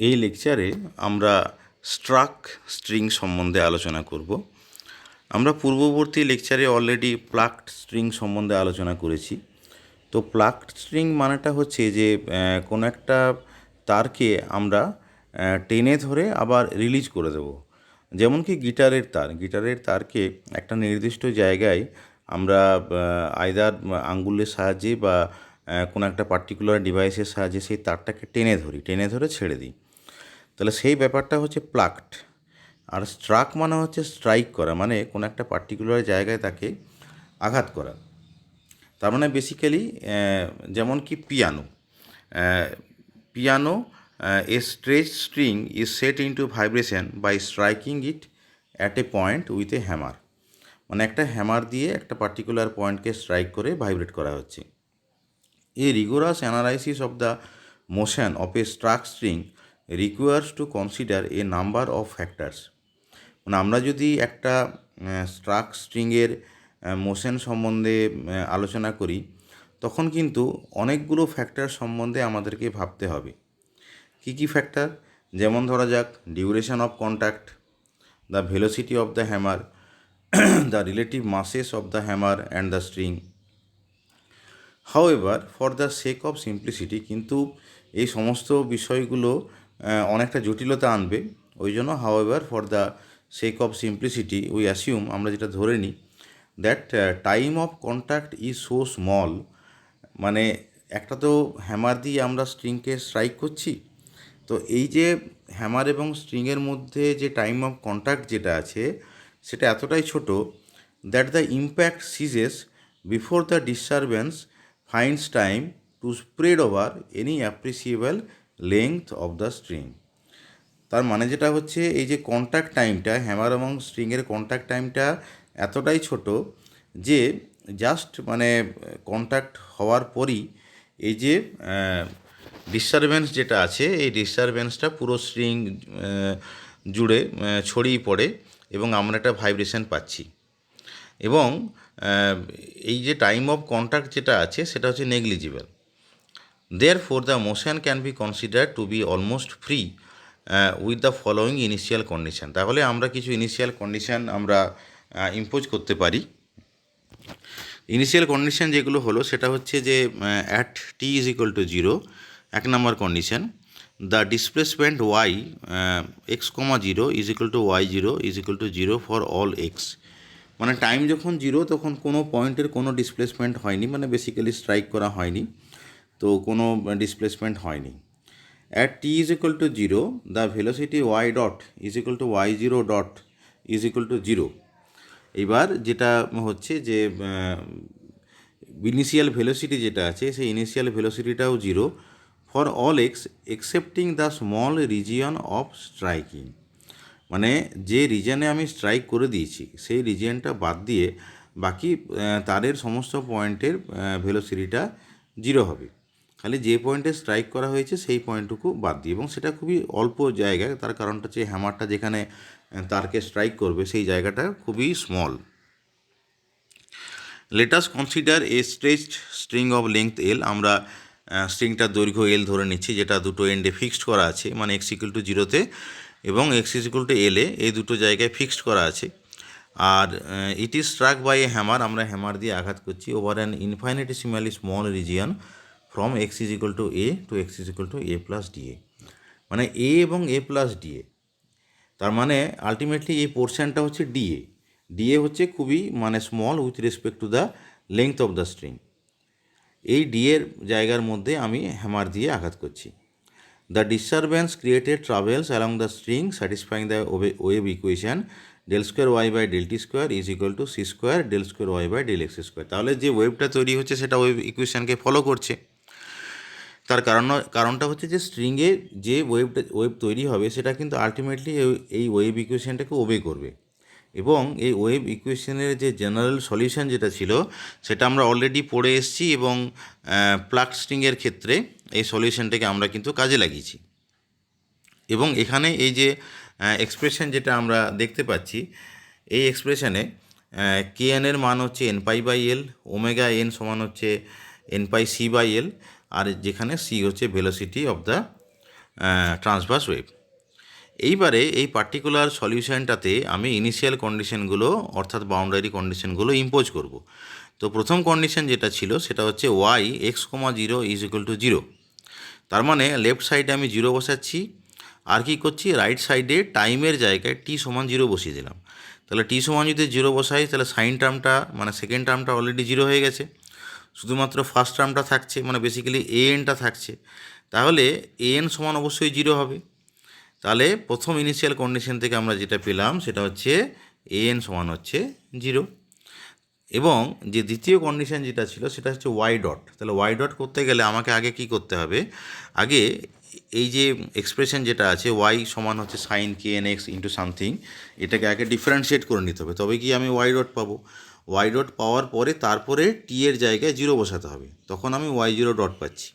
এই লেকচারে আমরা স্ট্রাক স্ট্রিং সম্বন্ধে আলোচনা করব। আমরা পূর্ববর্তী লেকচারে অলরেডি প্লাকড স্ট্রিং সম্বন্ধে আলোচনা করেছি। তো প্লাকড স্ট্রিং মানেটা হচ্ছে যে কোনো একটা তারকে আমরা টেনে ধরে আবার রিলিজ করে দেব। যেমন কি গিটারের তারকে একটা নির্দিষ্ট জায়গায় আমরা আইদার আঙ্গুলের সাহায্যে বা কোনো একটা পার্টিকুলার ডিভাইসের সাহায্যে সেই তারটাকে টেনে ধরে ছেড়ে দিই। তাহলে সেই ব্যাপারটা হচ্ছে প্লাকড। আর স্ট্রাক মানে হচ্ছে স্ট্রাইক করা, মানে কোনো একটা পার্টিকুলার জায়গায় তাকে আঘাত করা। তার মানে বেসিক্যালি যেমন কি piano a stretch string is set into vibration by striking it at a point with a hammer. মানে একটা হ্যামার দিয়ে একটা পার্টিকুলার পয়েন্টকে স্ট্রাইক করে ভাইব্রেট করা হচ্ছে। A rigorous analysis of the motion of a struck string requires to consider a number of factors. মানে আমরা যদি একটা স্ট্রাক স্ট্রিংয়ের মোশন সম্বন্ধে আলোচনা করি, তখন কিন্তু অনেকগুলো ফ্যাক্টর সম্বন্ধে আমাদেরকে ভাবতে হবে। কী কী ফ্যাক্টর? যেমন ধরা যাক duration of contact, the velocity of the hammer, the relative মাসেস of the hammer and the string. However for the sake of simplicity, কিন্তু এই সমস্ত বিষয়গুলো অনেকটা জটিলতা আনবে। ওই জন্য however for the sake of simplicity we assume, আমরা যেটা ধরে নিই, that time of contact is so small. মানে একটা তো হ্যামার দিয়ে আমরা স্ট্রিংকে স্ট্রাইক করছি, তো এই যে হ্যামার এবং স্ট্রিংয়ের মধ্যে যে টাইম অফ কন্ট্যাক্ট যেটা আছে সেটা এতটাই ছোট, that the impact সিজেস before the disturbance finds time to spread over any appreciable length of the string. তার মানে যেটা হচ্ছে, এই যে কন্ট্যাক্ট টাইমটা, হ্যামার এবং স্ট্রিংয়ের কন্ট্যাক্ট টাইমটা এতটাই ছোট যে জাস্ট মানে কন্ট্যাক্ট হওয়ার পরই এই যে ডিস্টারবেন্স যেটা আছে, এই ডিস্টারবেন্সটা পুরো স্ট্রিং জুড়ে ছড়িয়ে পড়ে এবং আমরা একটা ভাইব্রেশন পাচ্ছি। এবং এই যে টাইম অফ কন্ট্যাক্ট যেটা আছে সেটা হচ্ছে negligible. Therefore, the motion can be considered to be almost free with the following initial condition. তাহলে আমরা কিছু ইনিশিয়াল কন্ডিশন আমরা ইম্পোজ করতে পারি। ইনিশিয়াল কন্ডিশন যেগুলো হলো সেটা হচ্ছে যে at T is equal to zero, এক নম্বর condition, the displacement Y x comma zero is equal to Y zero is equal to zero for all X. মানে টাইম যখন জিরো তখন কোনো পয়েন্টের কোনো ডিসপ্লেসমেন্ট হয়নি, মানে বেসিক্যালি স্ট্রাইক করা হয়নি, তো কোনো ডিসপ্লেসমেন্ট হয়নি। At T is equal to zero, the velocity Y dot is equal to Y zero dot is equal to zero. এবার যেটা হচ্ছে যে ইনিশিয়াল ভেলোসিটি যেটা আছে সেই ইনিশিয়াল ভেলোসিটিটাও zero for all X excepting the small region of striking. মানে যে রিজনে আমি স্ট্রাইক করে দিয়েছি সেই রিজিয়নটা বাদ দিয়ে বাকি তারের সমস্ত পয়েন্টের ভেলোসিটিটা জিরো হবে। খালি যে পয়েন্টে স্ট্রাইক করা হয়েছে সেই পয়েন্টটুকু বাদ দিয়ে, এবং সেটা খুবই অল্প জায়গায়। তার কারণটা হচ্ছে হ্যামারটা যেখানে তারকে স্ট্রাইক করবে সেই জায়গাটা খুবই small. Let us consider a stretched string of length L. আমরা স্ট্রিংটার দৈর্ঘ্য এল ধরে নিচ্ছি, যেটা দুটো এন্ডে ফিক্সড করা আছে, মানে এক্স ইকুয়াল টু জিরোতে এবং এক্স ইকুয়াল টু এলে, এই দুটো জায়গায় ফিক্সড করা আছে। আর it is struck by a hammer, আমরা হ্যামার দিয়ে আঘাত করছি over an infinitesimally small region from X is equal to A to X is equal to A plus dA. মানে এ এবং এ প্লাস ডিএ, তার মানে আলটিমেটলি এই পোর্শনটা হচ্ছে ডিএ। ডিএ হচ্ছে খুবই মানে small with respect to the length of the string. এই ডিএর জায়গার মধ্যে আমি হ্যামার দিয়ে আঘাত করছি। The disturbance created travels along the string satisfying the wave equation del square y by del t square is equal to c square del square y by del x square. তাহলে যে ওয়েভটা তৈরি হচ্ছে সেটা wave ইকুয়েশনকে follow করছে। তার কারণটা হচ্ছে যে স্ট্রিংয়ে যে ওয়েভ তৈরি হবে সেটা কিন্তু আলটিমেটলি এই ওয়েভ ইকুয়েশনটাকে ওবে করবে। এবং এই ওয়েভ ইকুয়েশনের যে জেনারেল সলিউশন যেটা ছিল সেটা আমরা অলরেডি পড়ে এসেছি, এবং প্লাক স্ট্রিংয়ের ক্ষেত্রে এই সলিউশনটাকে আমরা কিন্তু কাজে লাগিয়েছি। এবং এখানে এই যে এক্সপ্রেশন যেটা আমরা দেখতে পাচ্ছি, এই এক্সপ্রেশনে কে এনের মান হচ্ছে N pi by L, omega N সমান হচ্ছে N pi C by L, আর যেখানে সি হচ্ছে velocity of the transverse wave. এইবারে এই পার্টিকুলার সলিউশনটাতে আমি ইনিশিয়াল কন্ডিশনগুলো অর্থাৎ বাউন্ডারি কন্ডিশনগুলো ইম্পোজ করব। তো প্রথম কন্ডিশন যেটা ছিল সেটা হচ্ছে y x comma zero is equal to zero. তার মানে লেফট সাইডে আমি জিরো বসাচ্ছি, আর কি করছি রাইট সাইডে টাইমের জায়গায় টি সমান জিরো বসিয়ে দিলাম। তাহলে টি সমান যদি জিরো বসাই তাহলে সাইন টার্মটা মানে সেকেন্ড টার্মটা অলরেডি জিরো হয়ে গেছে, শুধুমাত্র ফার্স্ট টার্মটা থাকছে মানে বেসিক্যালি এ এনটা থাকছে। তাহলে এ এন সমান অবশ্যই জিরো হবে। তাহলে প্রথম ইনিশিয়াল কন্ডিশন থেকে আমরা যেটা পেলাম সেটা হচ্ছে এ এন সমান হচ্ছে জিরো। এবং যে দ্বিতীয় কন্ডিশন যেটা ছিল সেটা হচ্ছে ওয়াই ডট। তাহলে ওয়াই ডট করতে গেলে আমাকে আগে কি করতে হবে, আগে এই যে এক্সপ্রেশন যেটা আছে ওয়াই সমান হচ্ছে sine K N x into something, এটাকে আগে ডিফারেন্সিয়েট করে নিতে হবে, তবে কি আমি ওয়াই ডট পাবো। ওয়াই ডট পাওয়ার পরে তারপরে টি এর জায়গায় জিরো বসাতে হবে, তখন আমি ওয়াই জিরো ডট পাচ্ছি।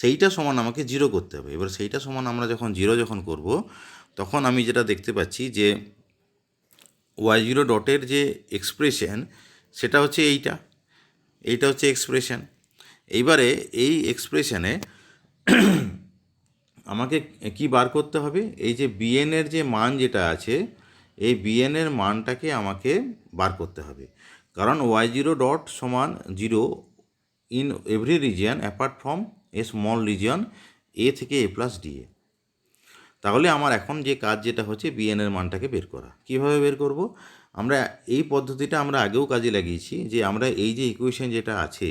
সেইটা সমান আমাকে জিরো করতে হবে। এবার সেইটা সমান আমরা যখন জিরো যখন করব তখন আমি যেটা দেখতে পাচ্ছি যে ওয়াই জিরো ডটের যে এক্সপ্রেশন সেটা হচ্ছে এইটা হচ্ছে এক্সপ্রেশন। এইবারে এই এক্সপ্রেশনে আমাকে কি বার করতে হবে, এই যে বিএনের যে মান যেটা আছে এই বিএনের মানটাকে আমাকে বার করতে হবে, কারণ ওয়াই জিরো ডট সমান zero in every region apart from a small region A থেকে এ প্লাস ডিএ। তাহলে আমার এখন যে কাজ যেটা হচ্ছে বিএনের মানটাকে বের করা। কিভাবে বের করব, আমরা এই পদ্ধতিটা আমরা আগেও কাজে লাগিয়েছি, যে আমরা এই যে ইকুয়েশন যেটা আছে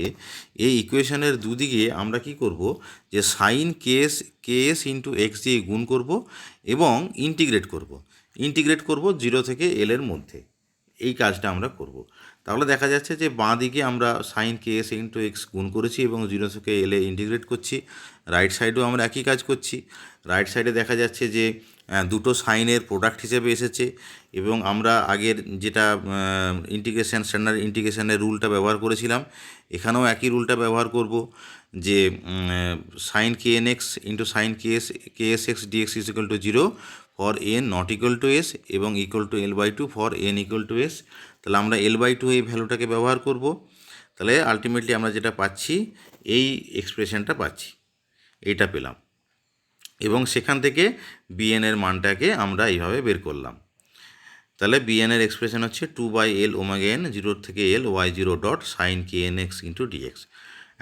এই ইকুয়েশনের দুদিকে আমরা কি করব, যে সাইন কেএস ইন্টু এক্স দিয়ে গুণ করব এবং ইন্টিগ্রেট করব জিরো থেকে এলের মধ্যে। এই কাজটা আমরা করব। তাহলে দেখা যাচ্ছে যে বাঁ দিকে আমরা সাইন কে এস ইন্টু এক্স গুণ করেছি এবং জিরো থেকে এলে ইন্টিগ্রেট করছি। রাইট সাইডেও আমরা একই কাজ করছি। রাইট সাইডে দেখা যাচ্ছে যে দুটো সাইনের প্রোডাক্ট হিসেবে এসেছে এবং আমরা আগের যেটা স্ট্যান্ডার্ড ইন্টিগ্রেশনের রুলটা ব্যবহার করেছিলাম এখানেও একই রুলটা ব্যবহার করব, যে sine K N x into sine K S X DX is equal to zero for N not equal to S এবং equal to L by two for N equal to S. তাহলে আমরা এল বাই টু এই ভ্যালুটাকে ব্যবহার করব। তাহলে ultimately আমরা যেটা পাচ্ছি এই এক্সপ্রেশনটা পাচ্ছি, এইটা পেলাম এবং সেখান থেকে বিএনের মানটাকে আমরা এইভাবে বের করলাম। তাহলে বিএনের এক্সপ্রেশন হচ্ছে two by L omega n জিরোর থেকে l y zero dot sine K N x into d x.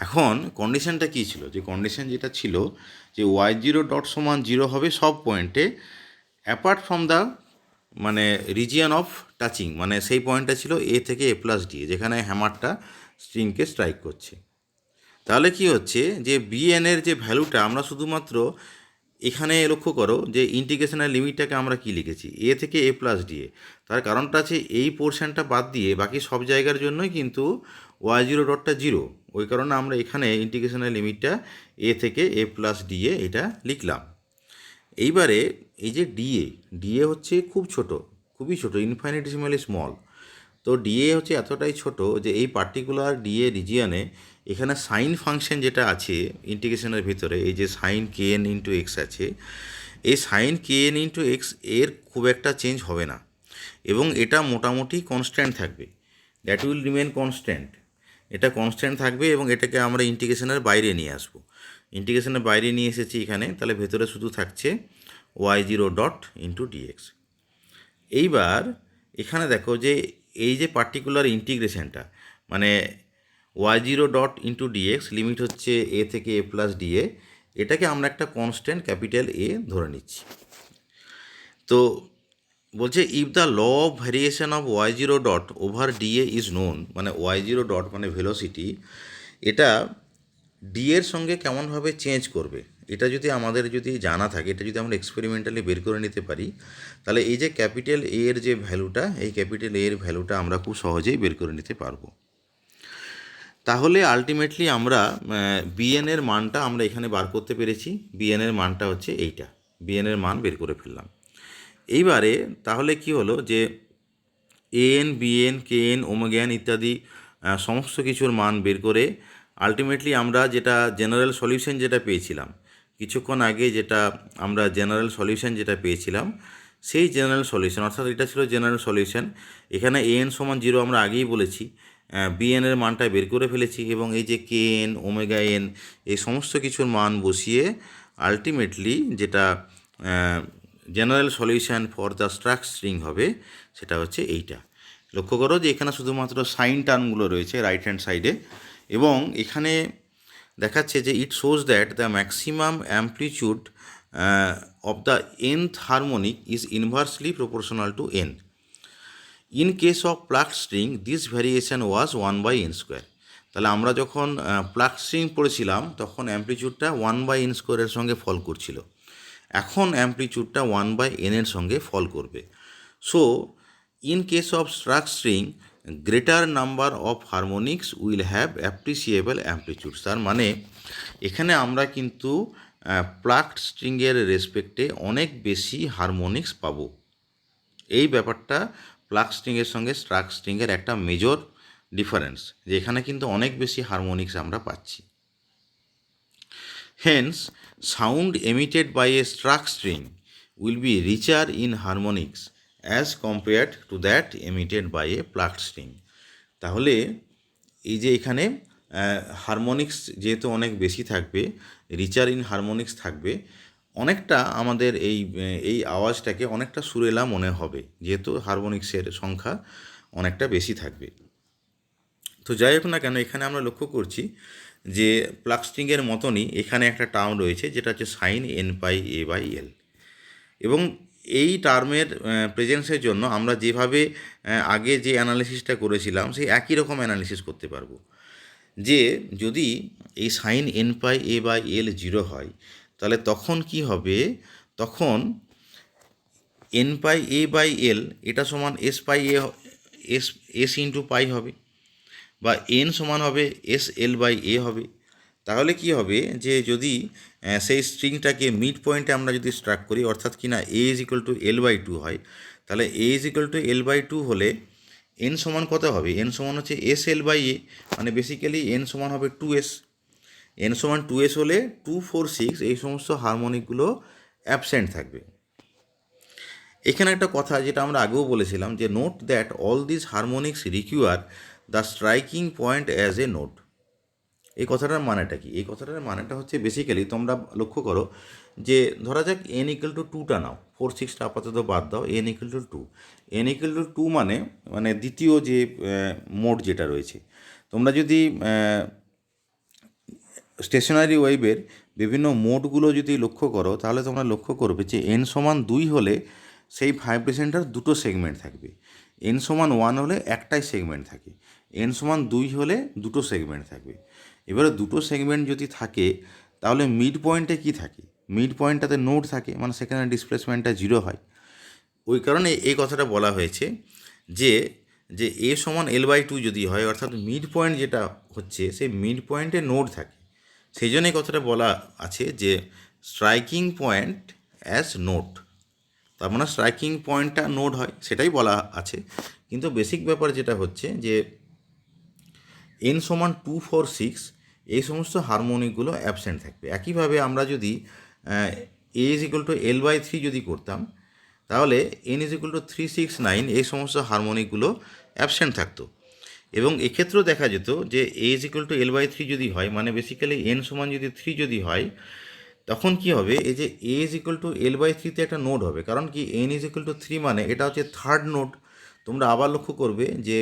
এখন কন্ডিশনটা কী ছিল, যে কন্ডিশন যেটা ছিল যে ওয়াই জিরো ডট সমান জিরো হবে সব পয়েন্টে অ্যাপার্ট ফ্রম দ্য মানে রিজিয়ন অফ টাচিং, মানে সেই পয়েন্টটা ছিল এ থেকে এ প্লাস ডি, যেখানে হ্যামারটা স্ট্রিংকে স্ট্রাইক করছে। তাহলে কি হচ্ছে যে বিএনের যে ভ্যালুটা আমরা শুধুমাত্র এখানে লক্ষ্য করো যে ইন্টিগ্রেশনের লিমিটটাকে আমরা কি লিখেছি এ থেকে এ প্লাস ডিএ। তার কারণটা আছে এই পোর্শনটা বাদ দিয়ে বাকি সব জায়গার জন্যই কিন্তু ওয়াই জিরো ডটটা জিরো, ওই কারণে আমরা এখানে ইন্টিগ্রেশনের লিমিটটা এ থেকে এ প্লাস ডিএ এটা লিখলাম। এইবারে এই যে ডিএ হচ্ছে খুবই ছোট ইনফাইনিটেসিমালি স্মল। তো ডিএ হচ্ছে এতটাই ছোট যে এই পার্টিকুলার ডিএ রিজিয়নে এখানে সাইন ফাংশন যেটা আছে ইন্টিগ্রেশনের ভিতরে, এই যে সাইন কে এন ইন্টু এক্স আছে, এই সাইন কে এন ইন্টু এক্স এর খুব একটা চেঞ্জ হবে না এবং এটা মোটামুটি কনস্ট্যান্ট থাকবে, দ্যাট উইল রিমেন কনস্ট্যান্ট। এটা কনস্ট্যান্ট থাকবে এবং এটাকে আমরা ইন্টিগ্রেশনের বাইরে নিয়ে আসবো। ইন্টিগ্রেশনের বাইরে নিয়ে এসেছি এখানে, তাহলে ভেতরে শুধু থাকছে y zero dot into d x. এইবার এখানে দেখো যে এই যে পার্টিকুলার ইন্টিগ্রেশনটা মানে y zero dot into d x limit হচ্ছে এ থেকে এ প্লাস ডিএ, এটাকে আমরা একটা কনস্ট্যান্ট ক্যাপিটাল এ ধরে নিচ্ছি। তো বলছে if the law of variation of y zero dot over d a is known, মানে ওয়াই জিরো ডট মানে ভেলোসিটি, এটা ডি এর সঙ্গে কেমনভাবে চেঞ্জ করবে এটা যদি আমাদের যদি জানা থাকে, এটা যদি আমরা এক্সপেরিমেন্টালি বের করে নিতে পারি, তাহলে এই যে ক্যাপিটাল এ এর যে ভ্যালুটা এই ক্যাপিটাল এ এর ভ্যালুটা আমরা খুব সহজেই বের করে নিতে পারবো। তাহলে আলটিমেটলি আমরা বিএনের মানটা আমরা এখানে বার করতে পেরেছি। বিএনের মানটা হচ্ছে এইটা, বিএনের মান বের করে ফেললাম। এইবারে তাহলে কি হলো যে a n b n k n omega n ইত্যাদি সমস্ত কিছুর মান বের করে আলটিমেটলি আমরা যেটা জেনারেল সলিউশন যেটা পেয়েছিলাম কিছুক্ষণ আগে, যেটা আমরা জেনারেল সলিউশন যেটা পেয়েছিলাম সেই জেনারেল সলিউশন, অর্থাৎ এটা ছিল জেনারেল সলিউশন। এখানে এএন সমান জিরো আমরা আগেই বলেছি, বিএন এর মানটা বের করে ফেলেছি এবং এই যে কে এন ওমেগা এন এই সমস্ত কিছুর মান বসিয়ে আলটিমেটলি যেটা general solution for the struck string হবে সেটা হচ্ছে এইটা। লক্ষ্য করো যে এখানে শুধুমাত্র সাইন টার্মগুলো রয়েছে রাইট হ্যান্ড সাইডে, এবং এখানে দেখাচ্ছে যে it shows that the maximum amplitude of the nth harmonic is inversely proportional to n। In case of plugged string this variation was 1/n²। তাহলে আমরা যখন প্লাগড স্ট্রিং পড়েছিলাম তখন অ্যাম্পলিটিউডটা 1/n² এর সঙ্গে ফল করছিল, এখন অ্যাম্পলিটিউডটা 1/n এর সঙ্গে ফল করবে। So in case of struck string greater number of harmonics will have appreciable amplitudes. তার মানে এখানে আমরা কিন্তু প্লাগড স্ট্রিংয়ের রেসপেক্টে অনেক বেশি হারমোনিক্স পাবো। এই ব্যাপারটা প্লাগ স্ট্রিংয়ের সঙ্গে স্ট্রাক স্ট্রিংয়ের একটা মেজর ডিফারেন্স, যে এখানে কিন্তু অনেক বেশি হারমোনিক্স আমরা পাচ্ছি। Hence sound emitted by a struck string will be richer in harmonics as compared to that emitted by a plucked string. তাহলে এই যে এখানে হারমোনিক্স যেহেতু অনেক বেশি থাকবে, রিচার ইন হারমোনিক্স থাকবে, অনেকটা আমাদের এই আওয়াজটাকে অনেকটা সুরেলা মনে হবে, যেহেতু হারমোনিক্সের সংখ্যা অনেকটা বেশি থাকবে। তো যাই হোক না কেন, এখানে আমরা লক্ষ্য করছি যে প্লাগ স্ট্রিংয়ের মতনই এখানে একটা টার্ম রয়েছে যেটা হচ্ছে সাইন n πa/l, এবং এই টার্মের প্রেজেন্সের জন্য আমরা যেভাবে আগে যে অ্যানালিসিসটা করেছিলাম সেই একই রকম অ্যানালিসিস করতে পারবো, যে যদি এই সাইন n πa/l 0 হয় তাহলে তখন কি হবে, তখন n πa/l এটা সমান s ইন্টু পাই হবে, বা n সমান হবে sl/a হবে। তাহলে কি হবে যে যদি সেই স্ট্রিংটাকে মিড পয়েন্টে আমরা যদি স্ট্রাক করি, অর্থাৎ কি না a is equal two l/2 হয়, তাহলে a is equal two l/2 হলে n সমান কত হবে, n সমান হচ্ছে sl/a, মানে বেসিক্যালি n সমান হবে 2s। n সমান 2s হলে 2, 4, 6 এই সমস্ত হারমোনিকগুলো অ্যাবসেন্ট থাকবে। এখানে একটা কথা যেটা আমরা আগেও বলেছিলাম, যে note that all this harmonics require the striking point as a note. এই কথাটার মানেটা কি? এই কথাটার মানেটা হচ্ছে বেসিক্যালি তোমরা লক্ষ্য করো যে ধরা যাক n ইকুয়াল টু 2টা নাও, 4, 6টা আপাতত বাদ দাও, n equal to 2। n equal to 2 মানে দ্বিতীয় যে মোড যেটা রয়েছে, তোমরা যদি স্টেশনারি ওয়েভের বিভিন্ন মোডগুলো যদি লক্ষ্য করো তাহলে তোমরা লক্ষ্য করবে যে n সমান 2 হলে সেই ভাইব্রেশনটার দুটো সেগমেন্ট থাকবে, n সমান 1 হলে একটাই সেগমেন্ট থাকে, n সমান 2 হলে দুটো সেগমেন্ট থাকবে। এবারে দুটো সেগমেন্ট যদি থাকে তাহলে মিড পয়েন্টে কি থাকে, মিড পয়েন্টটাতে নোড থাকে, মানে সেখানে ডিসপ্লেসমেন্টটা 0 হয়। ওই কারণে এই কথাটা বলা হয়েছে যে যে a সমান l/2 যদি হয়, অর্থাৎ মিড পয়েন্ট যেটা হচ্ছে সেই মিড পয়েন্টে নোড থাকে, সেই জন্য এই কথাটা বলা আছে যে স্ট্রাইকিং পয়েন্ট অ্যাজ নোড। তার মানে স্ট্রাইকিং পয়েন্টটা নোড হয় সেটাই বলা আছে, কিন্তু বেসিক ব্যাপার যেটা হচ্ছে যে n সমান 2, 4, 6 এই সমস্ত হারমোনিকগুলো অ্যাবসেন্ট থাকবে। একইভাবে আমরা যদি a is equal two l/3 যদি করতাম, তাহলে n ইজ ইকুয়াল টু 3, 6, 9 এই সমস্ত হারমোনিকগুলো অ্যাবসেন্ট থাকতো। এবং এক্ষেত্রেও দেখা যেত যে a is equal two l/3 যদি হয়, মানে বেসিক্যালি n সমান যদি 3 যদি হয়, তখন কি হবে, এই যে a is equal two l/3 তে একটা নোড হবে, কারণ কি n ইজ ইকুয়াল টু 3 মানে এটা হচ্ছে থার্ড নোড। তোমরা আবার লক্ষ্য করবে যে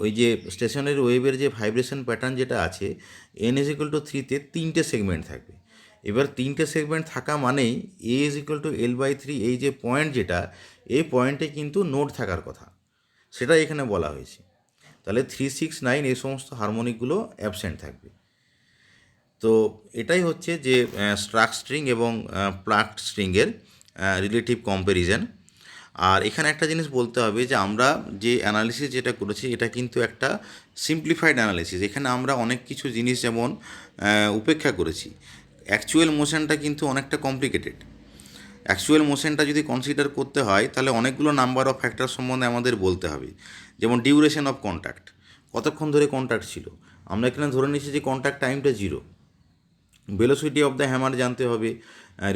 ওই যে স্টেশনারি ওয়েভের যে ভাইব্রেশন প্যাটার্ন যেটা আছে, n ইজ ইকুয়াল টু 3তে 3টে সেগমেন্ট থাকবে। এবার 3টে সেগমেন্ট থাকা মানেই a is equal two l/3 এই যে পয়েন্ট যেটা, এই পয়েন্টে কিন্তু নোড থাকার কথা, সেটা এখানে বলা হয়েছে। তাহলে 3, 6, 9 এই সমস্ত হারমোনিকগুলো অ্যাবসেন্ট থাকবে। তো এটাই হচ্ছে যে স্ট্রাক স্ট্রিং এবং প্লাগড স্ট্রিংয়ের রিলেটিভ কম্প্যারিজন। আর এখানে একটা জিনিস বলতে হবে যে আমরা যে অ্যানালিসিস যেটা করেছি এটা কিন্তু একটা সিম্পলিফাইড অ্যানালিসিস। এখানে আমরা অনেক কিছু জিনিস যেমন উপেক্ষা করেছি। অ্যাকচুয়াল মোশনটা কিন্তু অনেকটা কমপ্লিকেটেড। অ্যাকচুয়াল মোশনটা যদি কনসিডার করতে হয় তাহলে অনেকগুলো নাম্বার অফ ফ্যাক্টর সম্বন্ধে আমাদের বলতে হবে, যেমন ডিউরেশন অফ কন্ট্যাক্ট, কতক্ষণ ধরে কন্ট্যাক্ট ছিল। আমরা এখানে ধরে নিচ্ছি যে কন্ট্যাক্ট টাইমটা 0। ভেলোসিটি অফ দ্য হ্যামার জানতে হবে,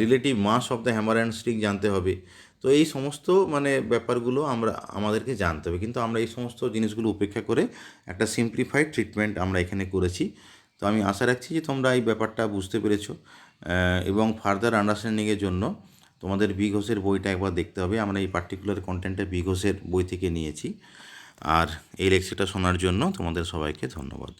relative mass of the hammer and string জানতে হবে। তো এই সমস্ত ব্যাপারগুলো আমাদেরকে জানতে হবে, কিন্তু আমরা এই সমস্ত জিনিসগুলো উপেক্ষা করে একটা সিম্পলিফাইড ট্রিটমেন্ট আমরা এখানে করেছি। তো আমি আশা রাখছি যে তোমরা এই ব্যাপারটা বুঝতে পেরেছো। এবং ফার্দার আন্ডারস্ট্যান্ডিংয়ের জন্য তোমাদের বি ঘোষের বইটা একবার দেখতে হবে। আমরা এই পার্টিকুলার কন্টেন্টটা বি ঘোষের বই থেকে নিয়েছি। আর এই লেকচারটা শোনার জন্য তোমাদের সবাইকে ধন্যবাদ।